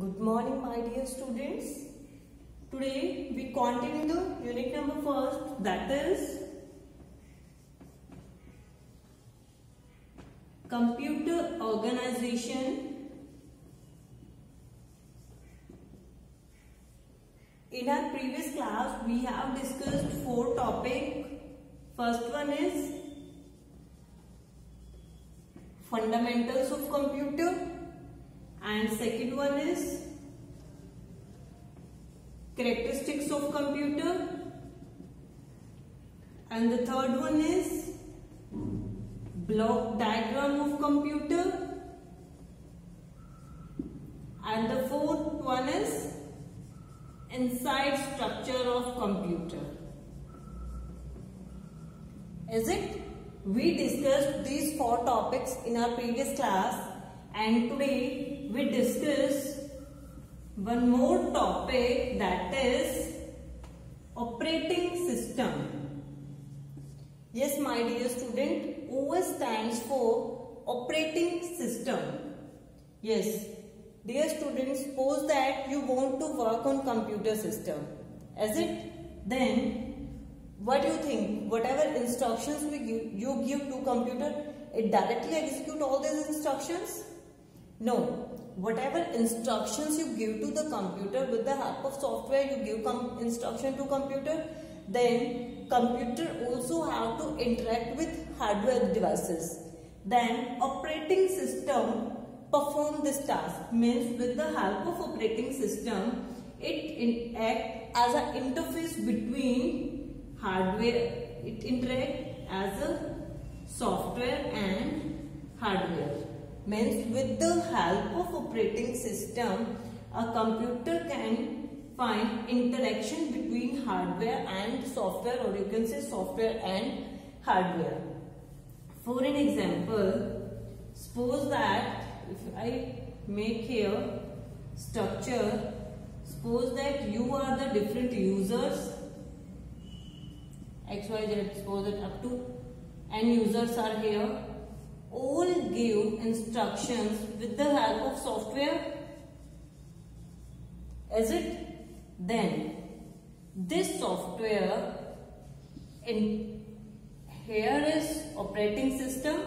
Good morning, my dear students. Today we continue the unit number first, that is computer organization. In our previous class, we have discussed 4 topics. First one is fundamentals of computer, and second one is characteristics of computer, and the third one is block diagram of computer, and the fourth one is inside structure of computer. Is it? We discussed these 4 topics in our previous class, and today we discuss one more topic, that is operating system. Yes, my dear student, OS stands for operating system. Yes, dear students, suppose that you want to work on computer system. Is it? Then what do you think? Whatever instructions you give to computer, it directly execute all these instructions? No. Whatever instructions you give to the computer with the help of software, you give instruction to computer, then computer also have to interact with hardware devices. Then operating system perform this task. Means with the help of operating system, it acts as an interface between hardware. It interacts as a software and hardware. Means with the help of operating system, a computer can find interaction between hardware and software, or you can say software and hardware. For an example, suppose that if I make here structure, suppose that you are the different users, X, Y, Z, suppose that up to n users are here. All give instructions with the help of software. Is it? Then this software, in here is operating system,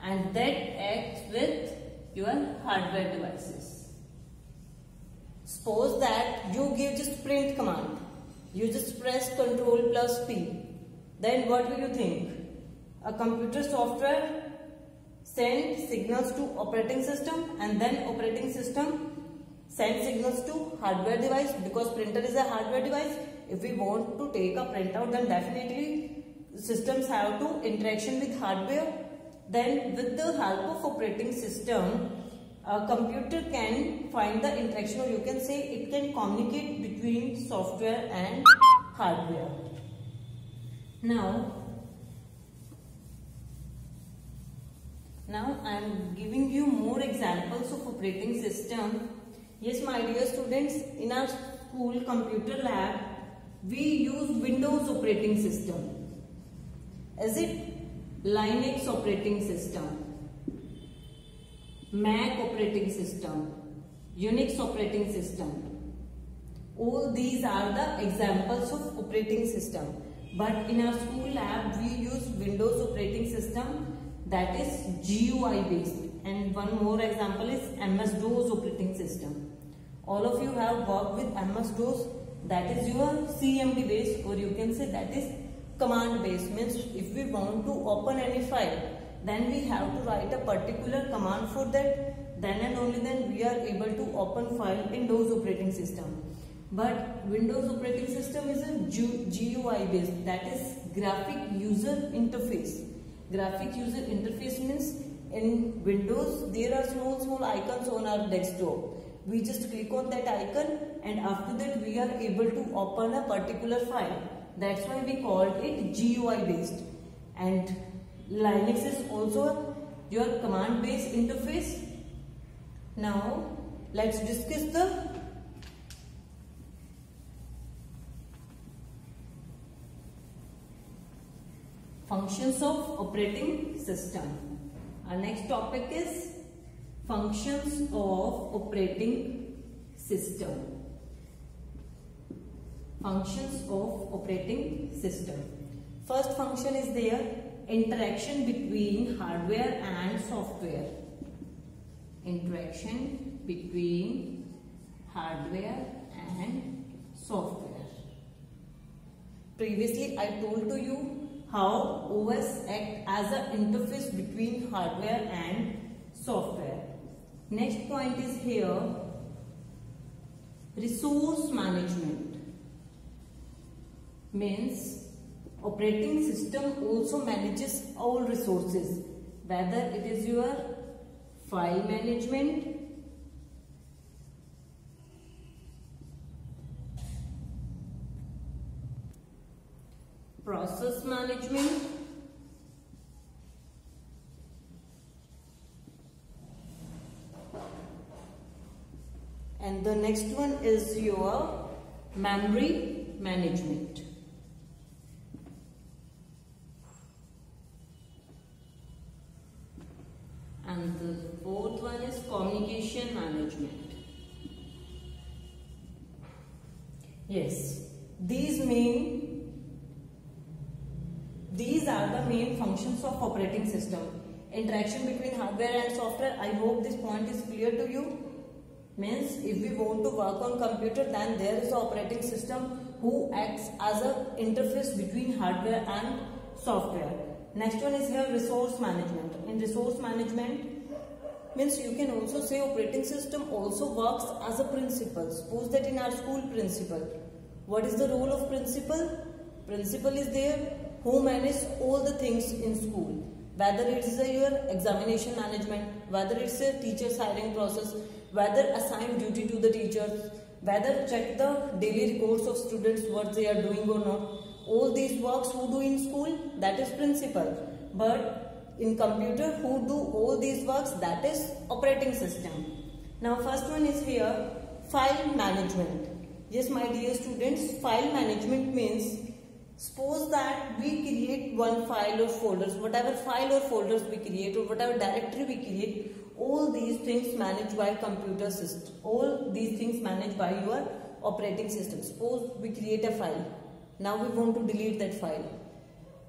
and that acts with your hardware devices. Suppose that you give just print command. You just press Ctrl plus P. Then what will you think? A computer software sends signals to operating system, and then operating system sends signals to hardware device, because printer is a hardware device. If we want to take a printout, then definitely systems have to interaction with hardware. Then with the help of operating system, a computer can find the interaction, or you can say it can communicate between software and hardware. Now I am giving you more examples of operating system. Yes, my dear students, in our school computer lab, we use Windows operating system. Is it? Linux operating system, Mac operating system, Unix operating system. All these are the examples of operating system. But in our school lab, we use Windows operating system, that is GUI based, and one more example is MS-DOS operating system. All of you have worked with MS-DOS, that is your CMD based, or you can say that is command based. Means if we want to open any file, then we have to write a particular command for that, then and only then we are able to open file in DOS operating system. But Windows operating system is a GUI based, that is graphic user interface. Graphic user interface means in Windows there are small icons on our desktop. We just click on that icon, and after that we are able to open a particular file. That's why we called it GUI based. And Linux is also your command based interface. Now let's discuss the functions of operating system. Our next topic is functions of operating system. Functions of operating system. First function is there, interaction between hardware and software. Interaction between hardware and software. Previously I told to you how OS act as an interface between hardware and software. Next point is here, resource management. Means operating system also manages all resources, whether it is your file management, process management, and the next one is your memory management. And the fourth one is communication management. Yes, these are the main functions of operating system. Interaction between hardware and software. I hope this point is clear to you. Means if we want to work on computer, then there is an operating system who acts as an interface between hardware and software. Next one is here resource management. In resource management, means you can also say operating system also works as a principal. Suppose that in our school principal, what is the role of principal? Principal is there who manages all the things in school. Whether it is your examination management, whether it's a teacher's hiring process, whether assign duty to the teachers, whether check the daily records of students what they are doing or not. All these works who do in school, that is principal. But in computer, who do all these works, that is operating system. Now first one is here, file management. Yes, my dear students, file management means, suppose that we create one file or folders, whatever file or folders we create or whatever directory we create, all these things managed by computer system. All these things managed by your operating system. Suppose we create a file. Now we want to delete that file.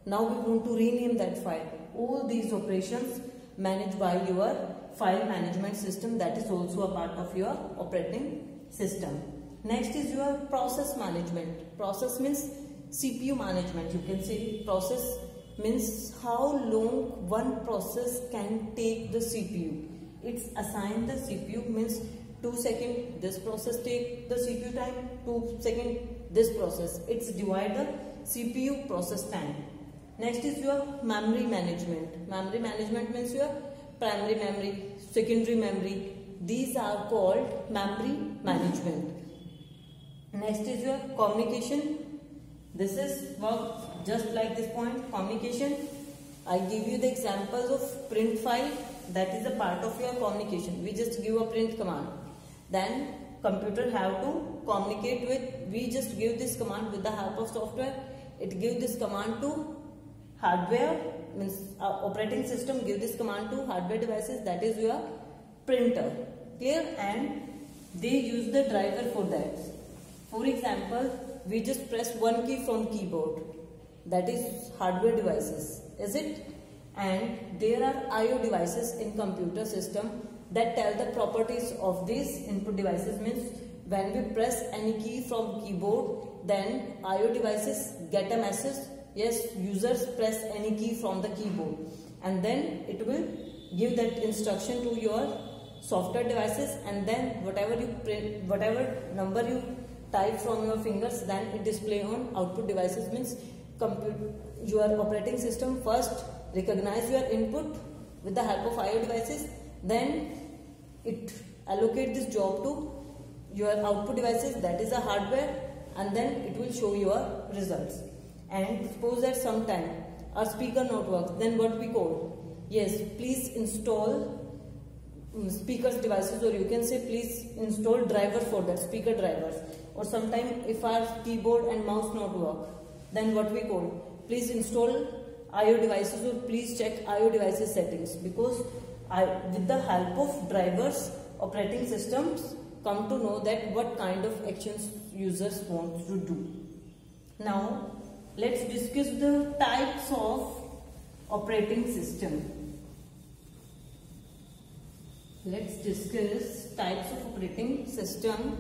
Now we want to rename that file. All these operations managed by your file management system, that is also a part of your operating system. Next is your process management. Process means CPU management. You can say process means how long one process can take the CPU. It's assigned the CPU means 2 seconds this process take the CPU time, 2 seconds this process. It's divide the CPU process time. Next is your memory management. Memory management means your primary memory, secondary memory. These are called memory management. Next is your communication. This is work just like this point, communication. I give you the examples of print file, that is a part of your communication. We just give a print command. Then computer have to communicate with, we just give this command with the help of software. It give this command to hardware, means operating system give this command to hardware devices, that is your printer. Clear? And they use the driver for that. For example, we just press one key from keyboard, that is hardware devices, is it? And there are I/O devices in computer system that tell the properties of these input devices. Means when we press any key from keyboard, then I/O devices get a message, yes, users press any key from the keyboard, and then it will give that instruction to your software devices, and then whatever you print, whatever number you type from your fingers, then it display on output devices. Means your operating system first recognize your input with the help of I/O devices, then it allocate this job to your output devices, that is a hardware, and then it will show your results. And suppose that sometime our speaker not works, then what we call, yes, please install speakers devices, or you can say please install driver for that, speaker drivers. Or sometime if our keyboard and mouse not work, then what we call, please install I/O devices, or please check I/O devices settings, because with the help of drivers, operating systems come to know that what kind of actions users want to do. Now let's discuss the types of operating system. Let's discuss types of operating system.